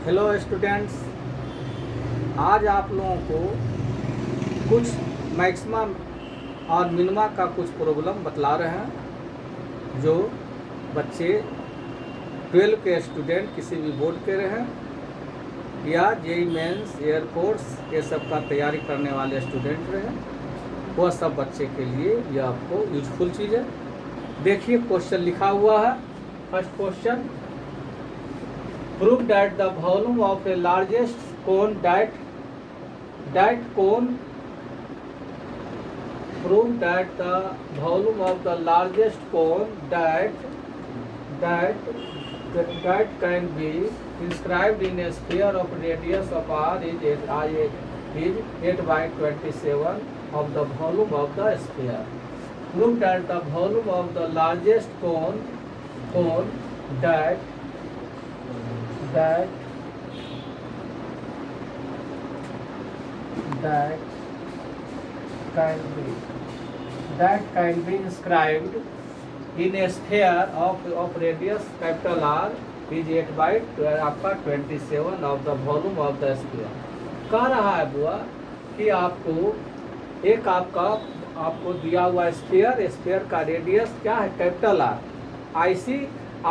Hello students, आज आप लोगों को कुछ मैक्सिमम और मिनिमा का कुछ प्रॉब्लम बतला रहे हैं जो बच्चे 12 के स्टूडेंट किसी भी बोर्ड के रहें या जेई मेंस एयरफोर्स ये सब का तैयारी करने वाले स्टूडेंट रहें, वह सब बच्चे के लिए यह आपको यूजफुल चीज़ है। देखिए क्वेश्चन लिखा हुआ है। First question, prove that the volume of a largest cone that cone prove that the volume of the largest cone that can be inscribed in a sphere of radius of r is 8 by 27 of the volume of the sphere. Prove that the volume of the largest cone that can be inscribed in a sphere of radius capital R is 8 by आपका 27 of the volume of the sphere। कह रहा है बुआ कि आपको एक आपको दिया हुआ स्फीयर का रेडियस क्या है, कैपिटल आर। ऐसी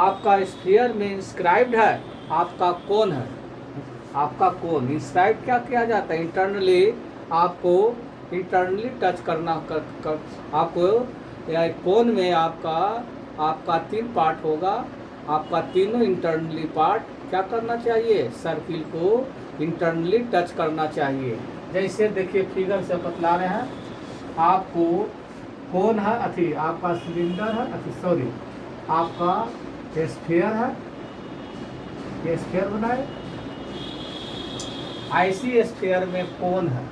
आपका स्फीयर में इंस्क्राइब्ड है आपका कोन है। आपका कोन इंस्क्राइब क्या किया जाता है, इंटरनली आपको इंटरनली टच करना आपको कोन में आपका 3 पार्ट होगा। आपका तीनों इंटरनली पार्ट क्या करना चाहिए, सर्किल को इंटरनली टच करना चाहिए। जैसे देखिए फिगर से बतला रहे हैं आपको, कोन है अथी आपका सिलेंडर है आपका स्फीयर है, ये स्फीयर बनाए। ऐसी स्फीयर में कोन है।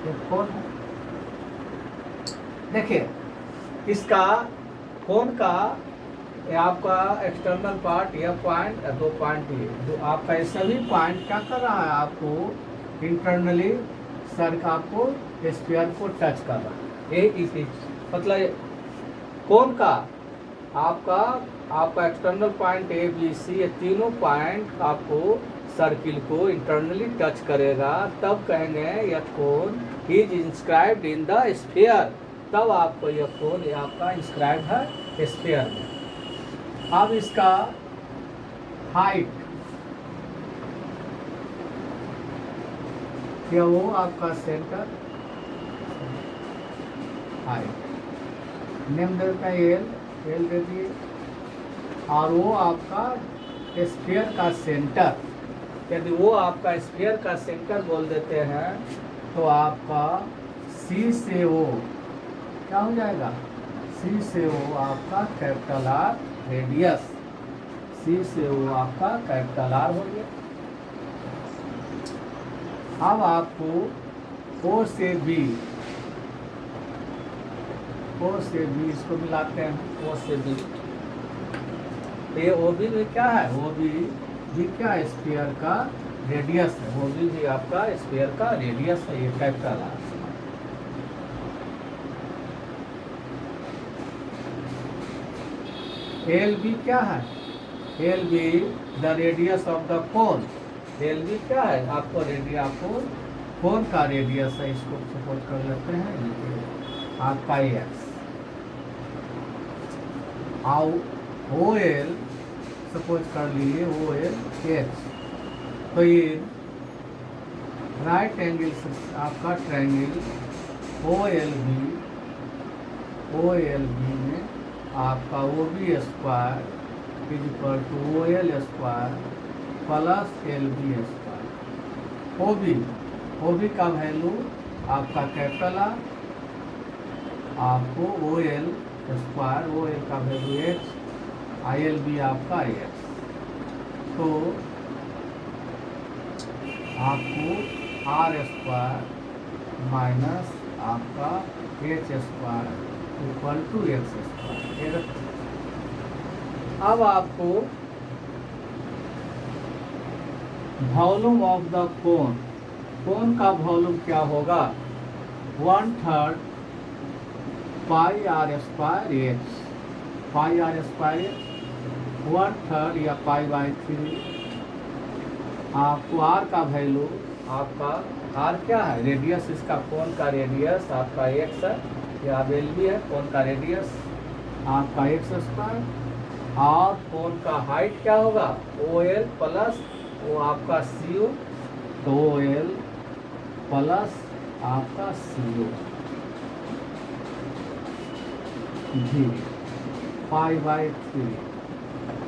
ये कोन है। देखिए इसका कोन का आपका एक्सटर्नल पार्ट यह पॉइंट 2 पॉइंट ये आपका ये सभी पॉइंट क्या कर रहा है, आपको इंटरनली आपको स्फीयर को टच कर रहा है। ये मतलब कौन का आपका external point A B C, ये तीनों पॉइंट आपको सर्किल को इंटरनली टच करेगा, तब कहेंगे यह cone is inscribed in the sphere. तब आपको यह कोन आपका इंस्क्राइब है स्फीयर में। अब इसका हाइट क्या, वो आपका सेंटर हाइट नेम देता है एल दे दिए, और वो आपका स्फीयर का सेंटर, यदि वो आपका स्फीयर का सेंटर बोल देते हैं तो आपका सी से ओ क्या हो जाएगा, सी से ओ आपका कैपिटल आर रेडियस, सी से वो आपका कैपिटल आर हो गया। अब आपको ओ से बी इसको मिलाते हैं, ओ से बी। ये ओ बी में क्या है, ओ बी क्या स्फीयर का रेडियस है, ओ बी आपका स्फीयर का रेडियस है, ये कैपिटल आर। एल बी क्या है, L B the radius of the cone. L B क्या है, आपको कोन का रेडियस है, इसको सपोज कर लेते हैं आपका एक्स। ओ एल सपोज कर लीजिए ओ एल एच। तो ये राइट एंगल आपका ट्रायंगल ओ एल बी में आपका O B square is equal to O L square plus L B square. O B का वैल्यू आपका कैपिटल आर, आपको O L square, O L का value H, I L B आपका X. तो आपको R square minus आपका H square equal to X square. अब आपको volume of the cone, cone का वॉल्यूम क्या होगा, 1/3 pi R square H, pi R square H 1/3 या पाई बाई 3। आपको आर का वैल्यू, आपका आर क्या है, रेडियस इसका कोन का रेडियस आपका एक्स है, या एल भी है, कोन का रेडियस आपका एक्स स्क्वायर, और कोन का हाइट क्या होगा ओ एल प्लस वो आपका सी ओ, तो ओ एल प्लस आपका C O G pi by 3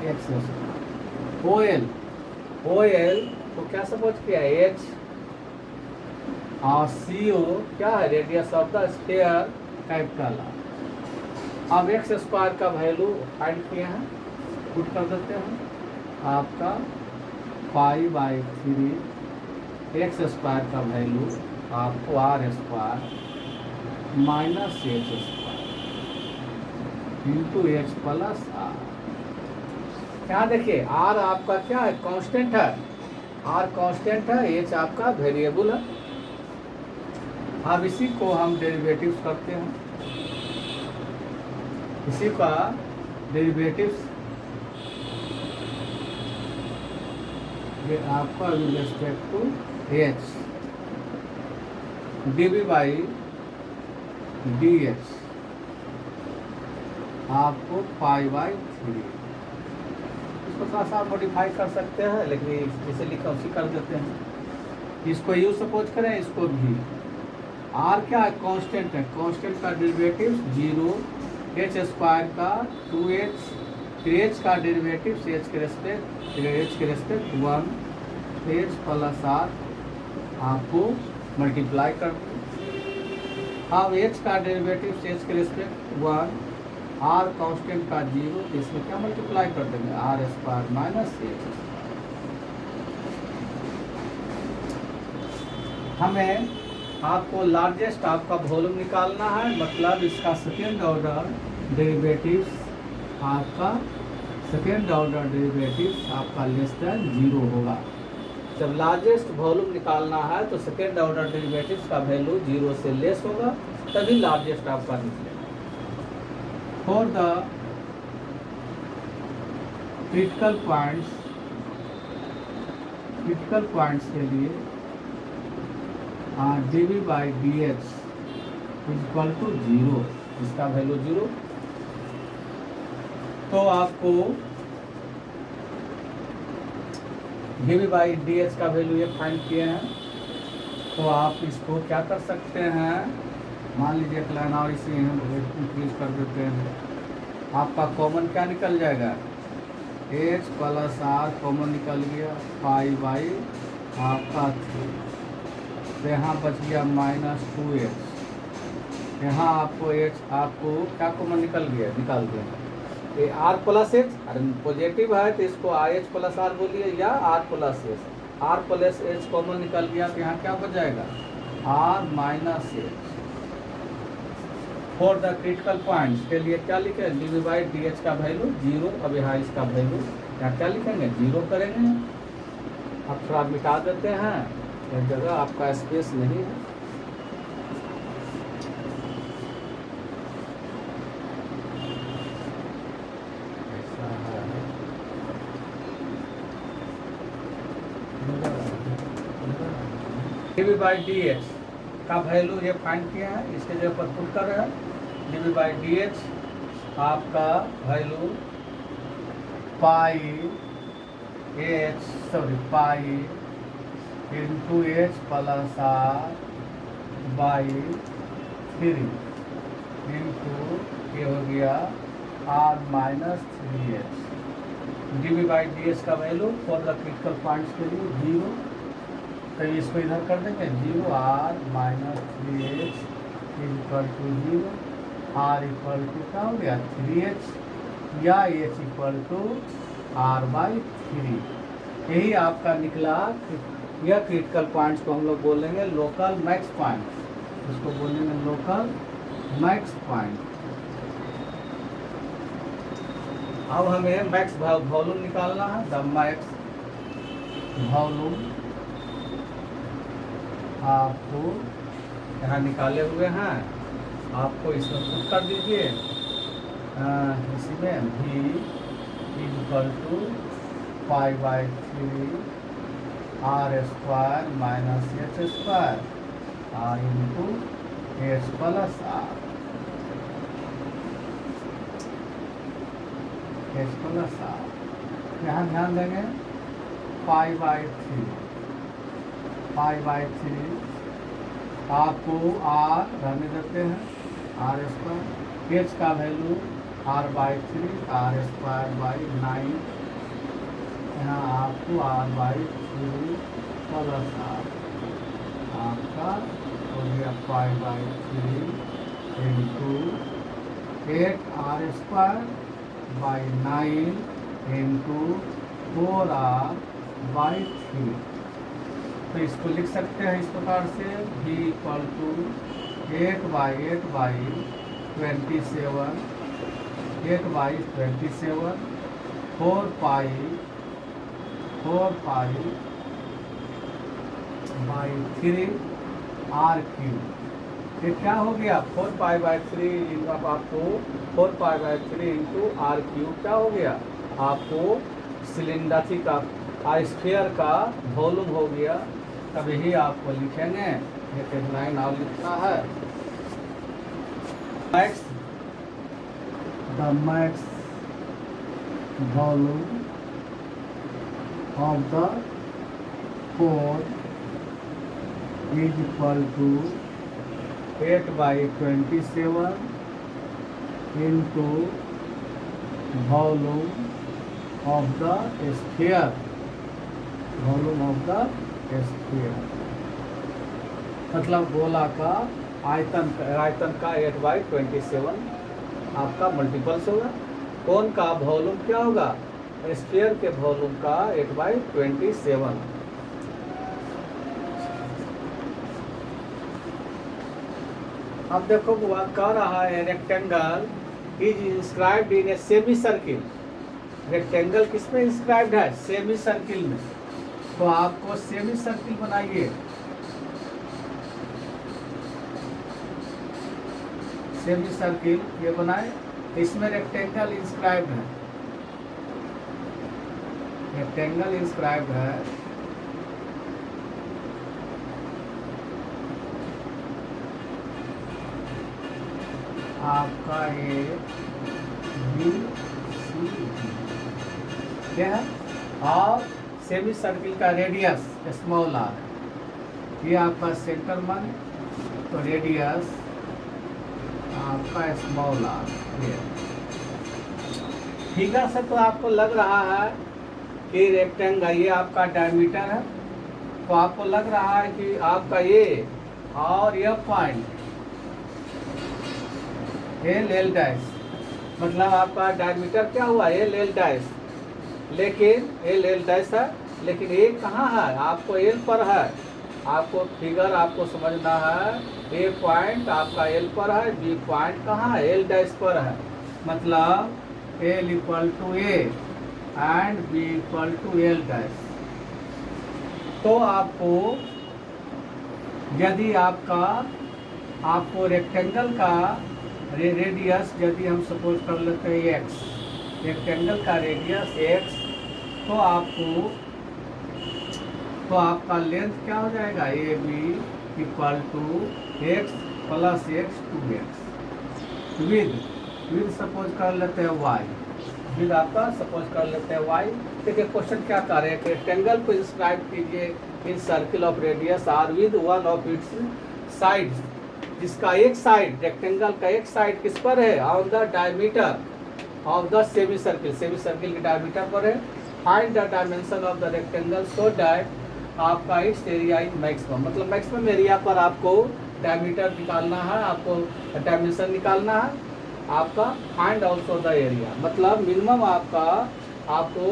X square. O L तो क्या सपोज किया एच, और सी ओ क्या है, radius of the sphere capital R. अब एक्स स्क्वायर का वैल्यू फाइंड किए हैं, पुट कर देते हैं आपका पाई बाई 3 एक्स स्क्वायर का वैल्यू आपको R square minus H square into H plus R. यहाँ देखिए आर आपका क्या है, कांस्टेंट है, आर कांस्टेंट है, एच आपका वेरिएबल है। अब इसी को हम डेरिवेटिव्स करते हैं, इसी का डेरिवेटिव्स ये आपका with respect to H D V by D H आपको पाई बाई 3। इसको थोड़ा सा मॉडिफाई कर सकते हैं, लेकिन इसे लिखा उसी कर देते हैं। इसको यू सपोज करें, इसको भी आर क्या है, कांस्टेंट है, कांस्टेंट का डेरिवेटिव 0, एच स्क्वायर का 2h, फिर एच का डेरिवेटिव एच के रेस्पेक्ट 1 एच प्लस आर आपको मल्टीप्लाई कर दो। अब एच का डेरिवेटिव एच के रेस्पेक्ट 1, आर कांस्टेंट का 0, तो इसमें क्या मल्टीप्लाई कर देंगे, आर स्क्वायर माइनस एच। हमें आपको लार्जेस्ट आपका वॉल्यूम निकालना है, मतलब इसका सेकेंड ऑर्डर डेरिवेटिव्स आपका सेकेंड ऑर्डर डेरिवेटिव्स आपका लेस देन 0 होगा। जब लार्जेस्ट वॉल्यूम निकालना है तो सेकेंड ऑर्डर डेरिवेटिव्स का वैल्यू 0 से लेस होगा, तभी लार्जेस्ट आपका निकलेगा। फॉर द क्रिटिकल पॉइंट्स के लिए D V by D H equal to 0, इसका वैल्यू 0, तो आपको D V by D H का वैल्यू ये फाइंड किए हैं, तो आप इसको क्या कर सकते हैं, मान लीजिए एक लाइन और इसी इंक्रीज कर देते हैं, आपका कॉमन क्या निकल जाएगा, एच प्लस आर कॉमन निकल गया, पाई बाई आपका 3, तो यहाँ बच गया माइनस 2h, यहाँ आपको एच आपको क्या कॉमन निकल गया, निकाल दिया ये आर प्लस एच, अरे पॉजिटिव है तो इसको आई एच प्लस आर बोलिए, या R plus H, R plus H common निकल गया, तो यहाँ क्या बच जाएगा, R minus H. For the critical points के लिए क्या लिखे, D V by D H का वैल्यू 0, अब यहाँ इसका वैल्यू यहाँ क्या लिखेंगे, 0 करेंगे। अब थोड़ा मिटा देते हैं, एक जगह आपका स्पेस नहीं है, D V by D H का वैल्यू ये फाइंड किया है, इसके जगह पर पुट कर रहे हैं, D V by D H आपका value pi into H plus R by 3 into ये हो गया R minus 3h। D V by D H का value for the critical points के लिए 0, तो इसको इधर कर देंगे 0, R minus 3h equal to 0, are equal to क्या हो गया 3h, या H equal to R by 3। यही आपका निकला, यह क्रिटिकल पॉइंट्स को हम लोग बोलेंगे लोकल मैक्स पॉइंट, इसको बोलेंगे लोकल मैक्स पॉइंट। अब हमें मैक्स वॉल्यूम निकालना है, द मैक्स वॉल्यूम आपको यहाँ निकाले हुए हैं, आपको इसमें पुट कर दीजिए। इसी में v equal to pi by 3 r square minus H square r into H plus R, H plus R. यहाँ ध्यान देंगे पाई बाई 3 आपको आर रहने देते हैं आर स्क्वायर, एच का value r by 3 r square by 9, यहाँ आपको r बाई 3 प्लस आर आपका हो गया पाई by 3 into 8 r square by 9 into 4r by 3। तो इसको लिख सकते हैं इस प्रकार से v equal to 8 by 27 4 pi by 3 r cube. ये क्या हो गया 4 पाई बाई 3 आपको 4 pi by 3 into R cube क्या हो गया, आपको सिलेंडर का स्फीयर का वॉल्यूम हो गया। तब यही आपको लिखेंगे, ये लाइन और लिखना है max the max volume of the core is equal to 8 by 27 into volume of the sphere, volume of the sphere मतलब गोला का आयतन का 8 बाई 27 आपका मल्टीपल्स होगा। कोन का वॉल्यूम क्या होगा, स्फीयर के वॉल्यूम का 8 बाई 27। अब देखो वो कह रहा है rectangle is inscribed in a semi circle. Rectangle किस में इंस्क्राइब्ड है, सेमी सर्किल में। तो आपको सेमी सर्किल बनाइए, सेमी सर्किल ये बनाए, इसमें रेक्टेंगल इंस्क्राइब्ड है, रेक्टेंगल इंस्क्राइब्ड है। आपका ये बी सी क्या है, और सेमी सर्किल का रेडियस स्मॉल आर, ये आपका सेंटर मान, तो रेडियस आपका स्मॉल आर। फिगर से तो आपको लग रहा है कि रेक्टेंगल ये आपका डायमीटर है, तो आपको लग रहा है कि आपका ये और ये पॉइंट एल डैश, मतलब आपका डायमीटर क्या हुआ एल डैश, लेकिन एल डैश है, लेकिन ए कहाँ है, आपको एल पर है। आपको फिगर आपको समझना है, ए पॉइंट आपका एल पर है, बी पॉइंट कहाँ है, एल डैश पर है। मतलब L equal to A and B equal to L dash. तो आपको यदि आपको रेक्टेंगल का रेडियस यदि हम सपोज कर लेते हैं एक्स, रेक्टेंगल का रेडियस एक्स, तो आपका लेंथ क्या हो जाएगा, A B equal to X plus X 2x। With suppose कर लेते हैं वाई, विद आपका सपोज कर लेते हैं वाई। देखिए क्वेश्चन क्या कर रहे हैं, रेक्टेंगल को इंस्क्राइब कीजिए in circle of radius R with one of its sides, जिसका एक साइड रेक्टेंगल का एक साइड किस पर है, on the diameter of the semi circle, semi circle के डायमीटर पर है। Find the dimension of the rectangle so that आपका इट्स एरिया इज मैक्सिमम, मतलब मैक्सिमम एरिया पर आपको डायमीटर निकालना है, आपको डायमेंशन निकालना है। आपका फाइंड आल्सो द एरिया, मतलब मिनिमम आपको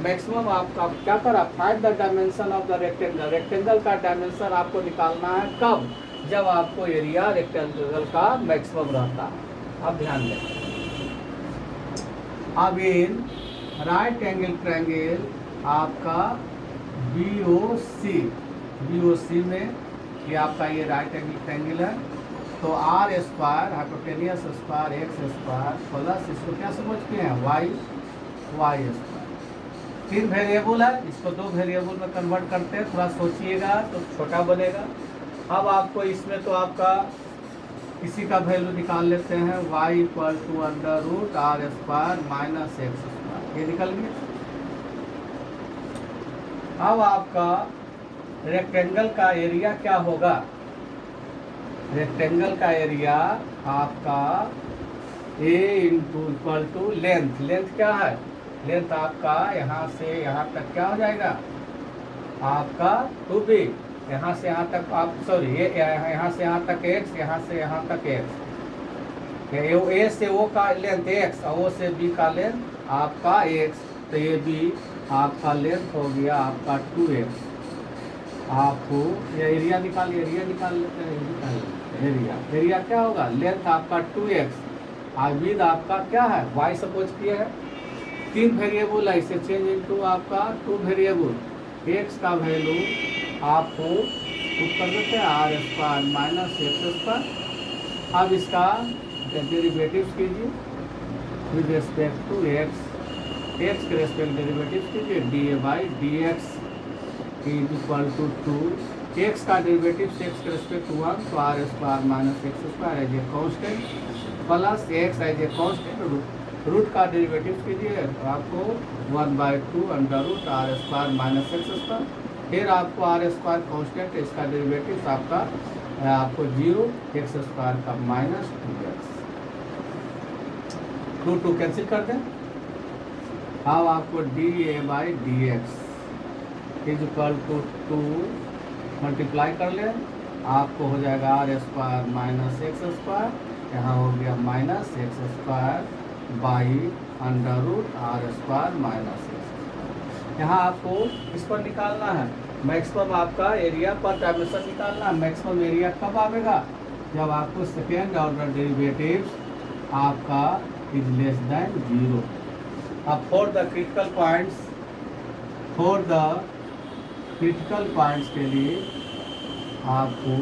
मैक्सिमम आपका क्या करा, find the dimension of the rectangle, rectangle का डायमेंशन आपको निकालना है कब, जब आपको एरिया रेक्टेंगल का मैक्सिमम रहता है। अब ध्यान दें, अब इन राइट एंगल ट्रायंगल आपका BOC में ये आपका ये राइट एंगल ट्रायंगल है। तो R square hypotenuse square X square plus इसको क्या समझते हैं वाई स्क्वायर। 3 वेरिएबल है, इसको 2 वेरिएबल में कन्वर्ट करते हैं, थोड़ा सोचिएगा तो छोटा बनेगा। अब आपको इसमें तो आपका इसी का वैल्यू निकाल लेते हैं, y equal to under root R square minus X square, ये निकल गया। अब आपका रेक्टेंगल का एरिया क्या होगा? रेक्टेंगल का एरिया आपका a into equal to length. Length क्या है? लेंथ आपका यहाँ से यहाँ तक क्या हो जाएगा आपका 2b, यहाँ से यहाँ तक आप सॉरी ये यहाँ से यहाँ तक x, यहाँ से यहाँ तक x, ए से ओ का लेंथ x और ओ से b का लेंथ आपका x, तो ये b आपका लेंथ हो गया आपका 2x। आपको ये एरिया निकाल लेते हैं। एरिया क्या होगा? लेंथ आपका 2x और विड्थ आपका क्या है y सपोज किए है। 3 वेरिएबल है, इसे चेंज इनटू आपका 2 वेरिएबल। x का वैल्यू आपको पुट कर देते हैं R square minus X square. अब इसका डेरिवेटिव कीजिए विद रिस्पेक्ट टू x के रेस्पेक्ट डेरिवेटिव कीजिए, dy/dx is equal to 2, x का डेरिवेटिव x के रेस्पेक्ट 1, तो R square minus X square as a constant plus x as a constant. Root का derivative कीजिए तो आपको 1/2 under root R square minus X square. फिर आपको आर स्क्वायर कॉन्स्टेंट, इसका डेरिवेटिव आपको 0, एक्स स्क्वायर का माइनस 2x। 2 कैंसिल कर दें। अब आपको dA/dx is equal to 2 multiply कर ले, आपको हो जाएगा R square minus X square, यहाँ हो गया minus X square by under root R square minus X. यहाँ आपको इस पर निकालना है मैक्सिमम आपका एरिया पर डायमेंशन निकालना है। मैक्सिमम एरिया कब आएगा? जब आपको सेकेंड ऑर्डर डेरिवेटिव्स आपका इज लेस देन 0। अब फॉर द क्रिटिकल पॉइंट्स के लिए आपको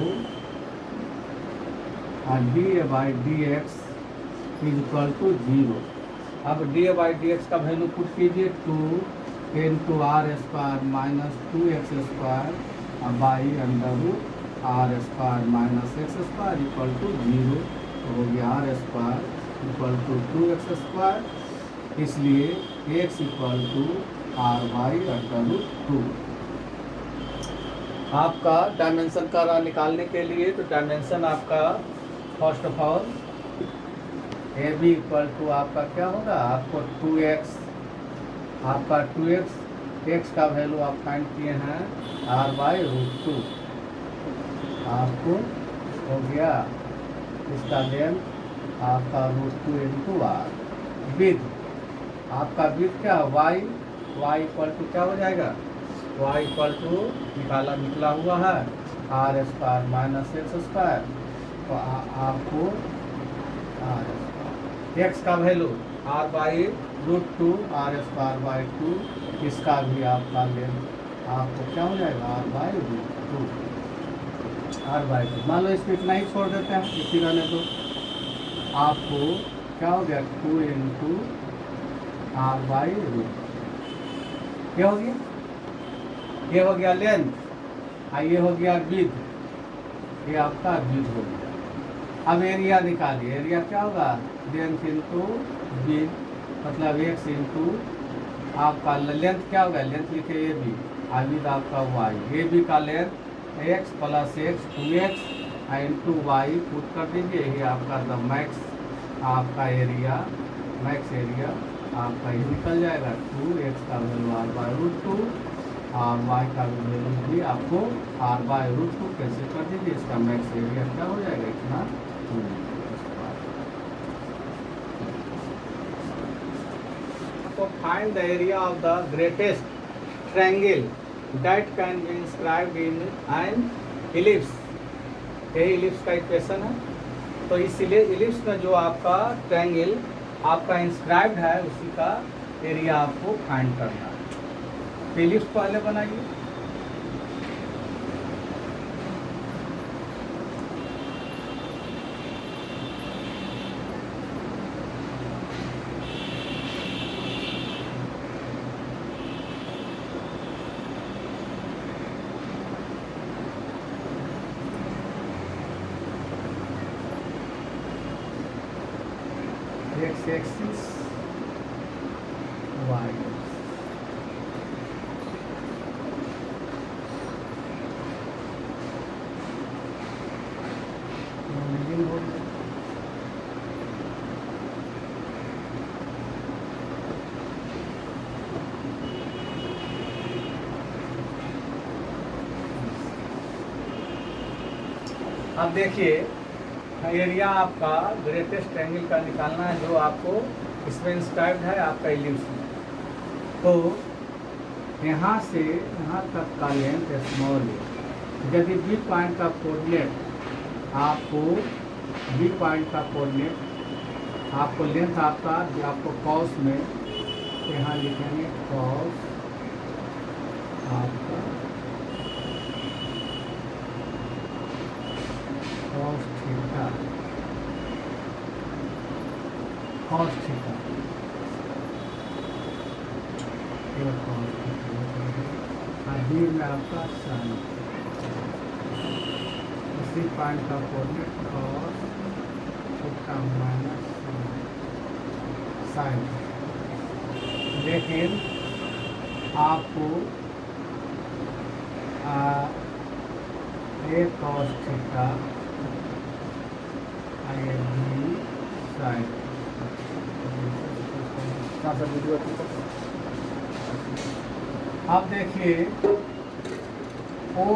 dA/dx इज इक्वल टू 0। अब dA/dx का वैल्यू पुट कीजिए 2 into R square minus 2x square by under root R square minus X square equal to 0, हो गया R square equal to 2x square, इसलिए x equal to R by under root 2। आपका dimension का निकालने के लिए तो डायमेंशन आपका first of all A B equal to आपका क्या होगा आपको 2x, आपका 2x का वैल्यू आप फाइंड किए हैं r/√2, आपको हो गया इसका लेंथ आपका √2 इंटू r। विद आपका विद क्या y इक्वल टू क्या हो जाएगा y इक्वल टू निकला हुआ है R square minus X square, तो आपको x का value r/√2 are square by 2, इसका भी आपका लेंथ आपको क्या हो जाएगा r/√2। मान लो इसमें इतना ही छोड़ देते हैं, इसी रहने तो आपको क्या हो गया 2 इंटू r/√2। क्या हो गया? ये हो गया लेंथ और ये हो गया विड्थ, ये आपका विड्थ हो गया। अब एरिया निकालिए। एरिया क्या होगा लेंथ इंटू विड्थ, मतलब x इंटू आपका लेंथ क्या होगा, लेंथ लिखे ए बी और विड्थ आपका y। ए बी का length x plus x 2x into Y put कर दीजिए, ये आपका द मैक्स आपका एरिया, मैक्स एरिया आपका ये निकल जाएगा 2x का वैल्यू r/√2 और y का वैल्यू भी आपको r/√2 कैसे कर दीजिए, इसका मैक्स एरिया क्या हो जाएगा इतना 2। तो find the area of the greatest triangle that can be inscribed in an ellipse. ये इलिप्स का इक्वेशन है। तो इस इलिप्स में जो आपका ट्रायंगल आपका इंस्क्राइब्ड है उसी का एरिया आपको फाइंड करना है। तो इलिप्स पहले बनाइए। x एक्सिस, y अब देखिए एरिया आपका ग्रेटेस्ट एंगल का निकालना है जो आपको इसमें इंस्क्राइब्ड है आपका इलिप्स में। तो यहाँ से यहाँ तक का लेंथ स्मॉल है। यदि बी पॉइंट का कोऑर्डिनेट आपको बी पॉइंट का कोऑर्डिनेट आपको लेंथ आपको कॉस में यहाँ लिखेंगे कॉस आपका cos थीटा बी में आपका साइन, इसी पॉइंट का coordinate cos theta minus sine. लेकिन आपको ए cos थीटा अब देखिए ओ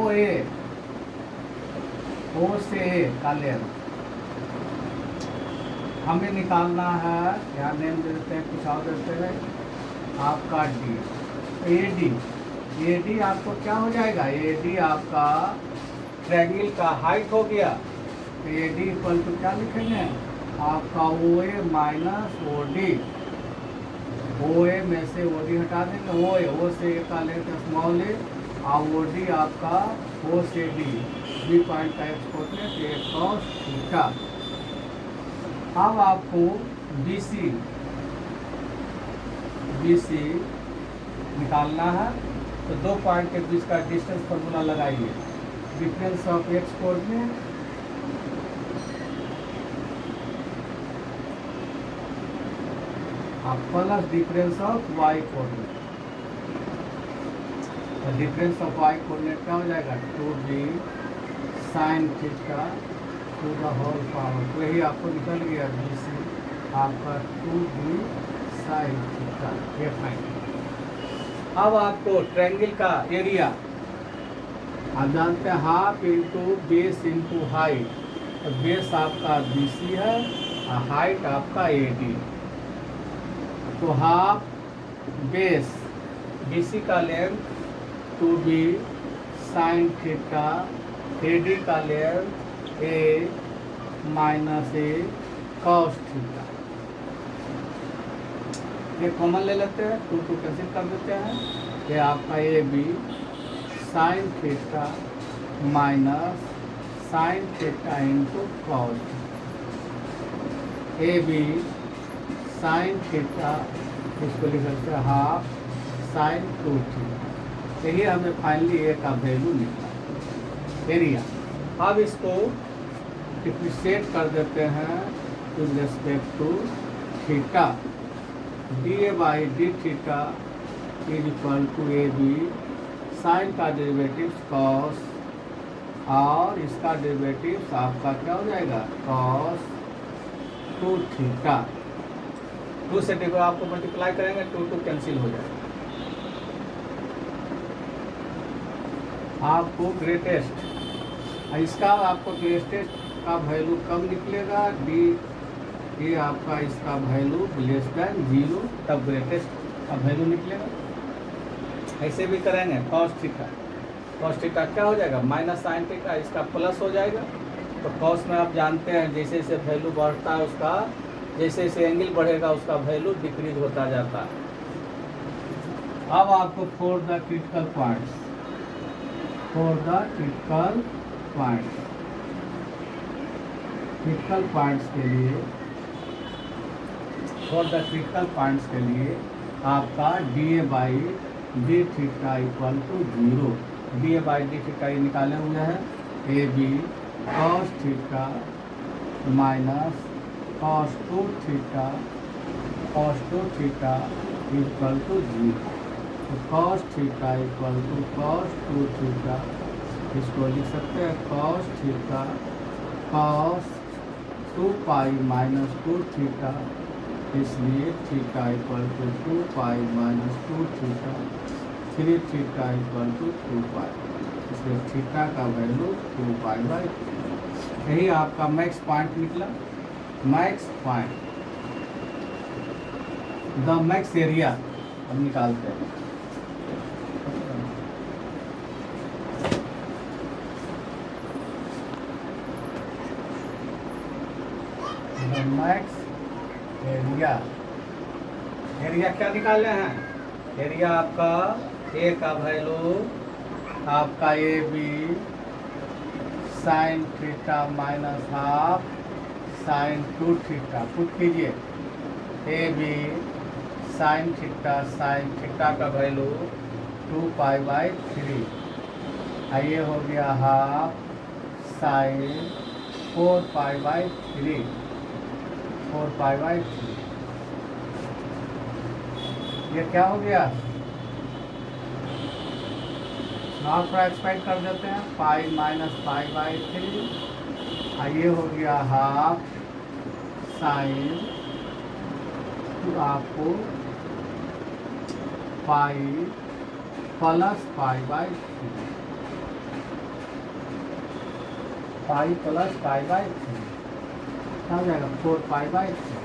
से ए का लेंथ हमें निकालना है। यहाँ नेम दे देते हैं, कुछ और देते हैं आपका डी। एडी आपको क्या हो जाएगा? एडी आपका ट्रायंगल का हाइट हो गया। एडी इक्वल टू क्या लिखेंगे आपका ओ ए माइनस ओ डी। ओ ए में से ओ डी हटा देंगे, ओ से ए का लेंथ स्मॉल ए और ओ डी आपका ओ से डी, बी पॉइंट का एक्स कोऑर्डिनेट ए cos थीटा। अब आपको BC निकालना है। तो दो पॉइंट के बीच का डिस्टेंस फॉर्मूला लगाइए, difference of X coordinate plus difference of Y coordinate. Difference of Y coordinate क्या हो जाएगा? 2b sin theta to the whole power. तो यही आपको निकल गया BC आपका 2b sin थीटा। ये फाइन। अब आपको ट्रायंगल का एरिया आप जानते हैं half into base into height. तो बेस आपका BC है और हाइट आपका AD। तो हाफ बेस BC का length 2b sin theta, AD का length A minus A cos theta. ये कॉमन ले लेते हैं, 2 कैंसिल कर देते हैं। ये आपका AB sin theta minus sin theta into cos। AB sin theta इसको लिख सकते हैं हाफ sin 2 थीटा। यही हमें फाइनली ए का वैल्यू निकला एरिया। अब इसको डिफ्रेंशिएट कर देते हैं with respect to theta. DA by D theta is equal to AB sine का डेरिवेटिव cos और इसका डेरिवेटिव आपका क्या हो जाएगा cos 2 थीटा। 2 से आपको मल्टीप्लाई करेंगे 2 कैंसिल हो जाएगा। आपको ग्रेटेस्ट इसका आपको ग्रेटेस्ट का वैल्यू कब निकलेगा? डी ये आपका इसका वैल्यू लेस देन 0, तब ग्रेटेस्ट का वैल्यू निकलेगा। ऐसे भी करेंगे cos थीटा क्या हो जाएगा माइनस साइन थीटा, इसका प्लस हो जाएगा। तो cos में आप जानते हैं जैसे जैसे वैल्यू बढ़ता है उसका जैसे जैसे एंगल बढ़ेगा उसका वैल्यू डिक्रीज होता जाता है। अब आपको फॉर द क्रिटिकल पॉइंट्स के लिए आपका DA by D theta equal to 0। DA by D theta ये निकाले हुए हैं AB cos theta minus cos 2 theta cos 2 theta equal to 0। तो cos theta equal to cos 2 theta, इसको लिख सकते हैं cos theta cos 2 pi minus 2 theta, इसलिए theta equal to 2 pi minus 2 theta, 3 theta equal to 2 pi, इसलिए theta का value 2 pi by 3। यही आपका मैक्स पॉइंट निकला। Max point, the max area हम निकालते हैं। द मैक्स एरिया, एरिया क्या निकाले हैं? एरिया आपका ए का वैल्यू आपका A B sine theta minus half sine 2 theta, put कीजिए ए बी साइन थीटा का वैल्यू 2 पाई बाई 3, ये हो गया half sine 4 pi by 3, 4 pi by 3। ये क्या हो गया? हाफ का एक्सपेंड कर देते हैं, पाई माइनस पाई बाई 3, ये हो गया हाफ साइन आपको pi plus pi by 3, pi plus pi by 3 क्या हो जाएगा? 4 पाई बाई 3।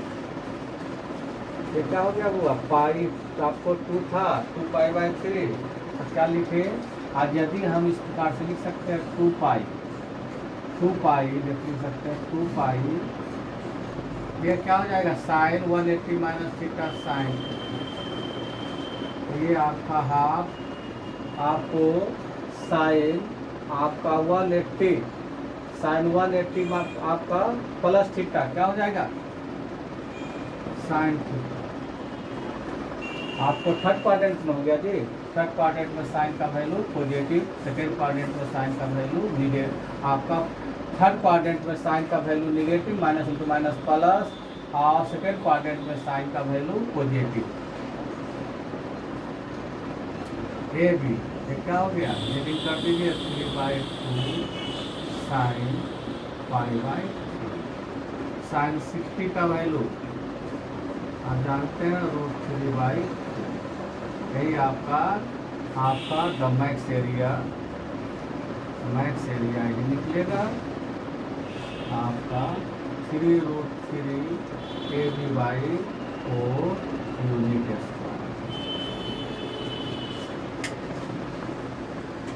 ये क्या हो गया हुआ? पाई आपको 2 था, 2 पाई बाई 3, तो क्या लिखे? आज यदि हम इस प्रकार से लिख सकते हैं 2 पाई लिख सकते हैं 2 पाई, ये क्या हो जाएगा? साइन 180 माइनस थीटा साइन, ये आपका हाफ आपको साइन आपका 180 साइन 180 आपका प्लस थीटा क्या हो जाएगा? Sine theta. आपको थर्ड क्वाड्रेंट में हो गया जी। थर्ड क्वाड्रेंट में साइन का वैल्यू पॉजिटिव, सेकेंड क्वाड्रेंट में साइन का वैल्यू निगेटिव, आपका थर्ड क्वाड्रेंट में साइन का value negative minus into minus plus, और सेकेंड क्वाड्रेंट में साइन का वैल्यू पॉजिटिव। ए बी ये क्या हो गया? हेडिंग कर दीजिए 3/2 साइन पाई बाई 3, साइन 60 का वैल्यू आप जानते हैं √3/2। यही आपका द मैक्स एरिया यही निकलेगा आपका 3√3 AB/4 यूनिट स्क्वायर।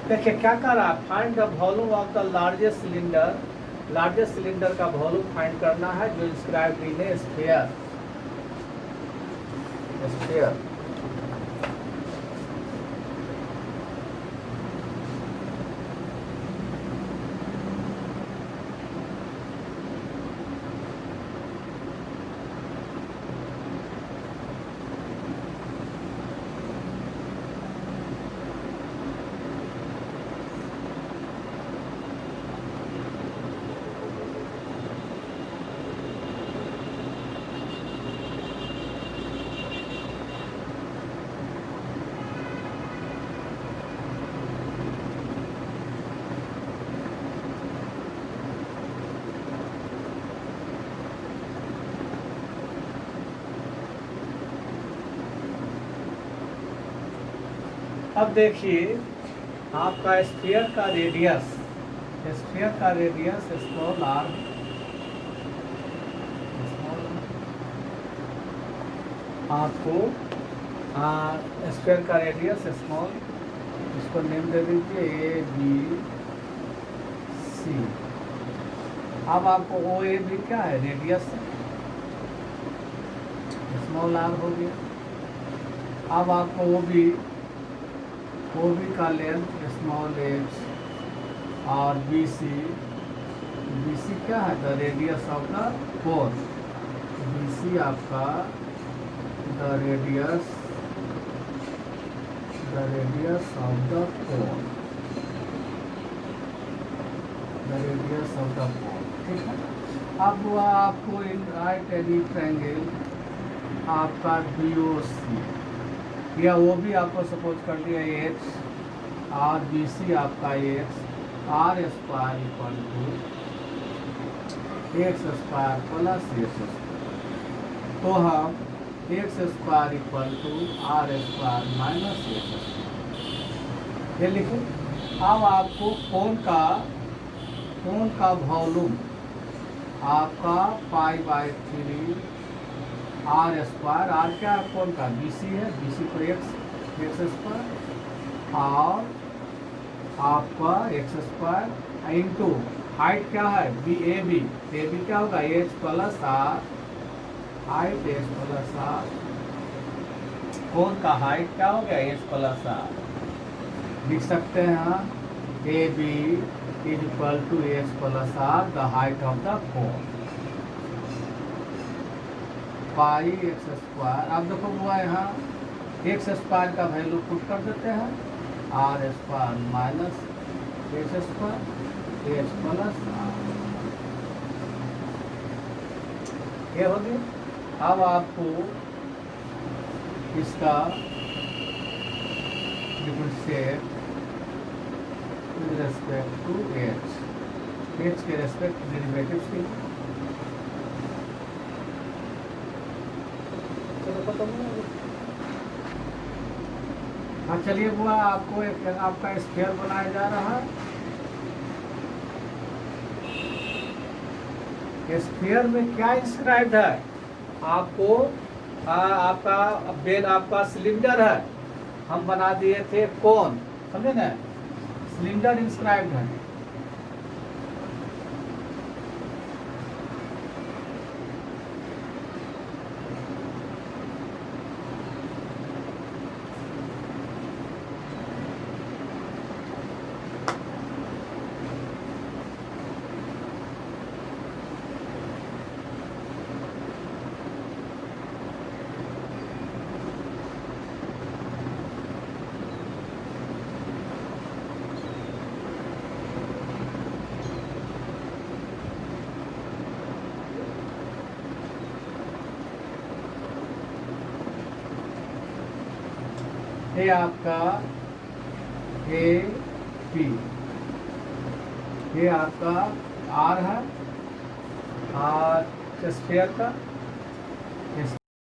देखिए क्या कर रहा है? Find the volume of the largest cylinder. Largest cylinder का वॉल्यूम फाइंड करना है जो इंस्क्राइब्ड इन ए स्फीयर। अब देखिए आपका स्फीयर का रेडियस स्मॉल आर, आपको स्फीयर का रेडियस स्मॉल, इसको नेम दे दीजिए ABC। अब आपको OAB क्या है? रेडियस स्मॉल आर हो गया। अब आपको OB का लेंथ स्मॉल h, और BC क्या है? The radius of the cone. BC आपका द रेडियस ऑफ द कोन, ठीक है। अब वो आपको इन राइट एनी ट्रायंगल आपका BOC, या वो भी आपको सपोज कर दिया H और BC आपका X, R square equal to X square plus S square. तो हम X square equal to R square minus S square ये लिखें। अब आपको कोण का वॉल्यूम आपका π/3 R स्क्वायर, आर क्या है कोण का BC है, BC को x स्क्वायर और आपका x स्क्वायर इंटू हाइट क्या है AB क्या होगा H plus R, height H plus R, कोण का हाइट क्या हो गया H प्लस R। लिख सकते हैं AB is equal to H plus R the height of the cone πx square. अब देखो हुआ यहाँ x स्क्वायर का वैल्यू पुट कर देते हैं R square minus H square H plus R, ये हो गया। अब आपको इसका differentiate with respect to H के रेस्पेक्ट डेरिवेटिव्स की हाँ चलिए वो आपको एक आपका स्फीयर बनाया जा रहा है। स्फीयर में क्या इंस्क्राइब्ड है आपको आपका बेल आपका सिलेंडर है, हम बना दिए थे कोन, समझे ना, सिलेंडर इंस्क्राइब्ड है। ये आपका AP, ये आपका R है और स्फीयर का